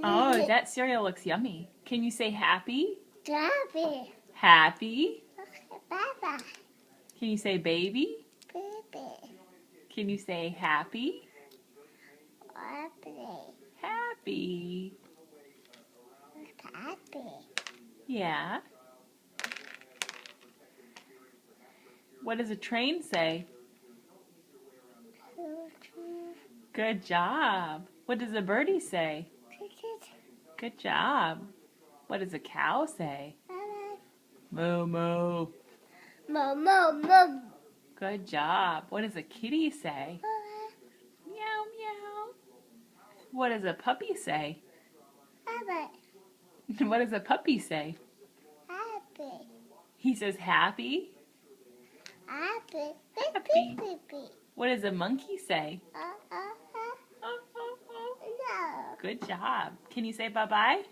Oh, that cereal looks yummy. Can you say happy? Happy. Happy? Baba. Can you say baby? Baby. Can you say happy? Happy. Happy. Happy. Yeah. What does a train say? Good job. What does a birdie say? Good job. What does a cow say? Moo moo. Moo moo moo. Good job. What does a kitty say? Meow meow. What does a puppy say? Happy. What does a puppy say? Happy. He says happy. Happy. Happy. Baby. What does a monkey say? Uh, uh, Oh, oh, oh. no. Good job. Can you say bye-bye?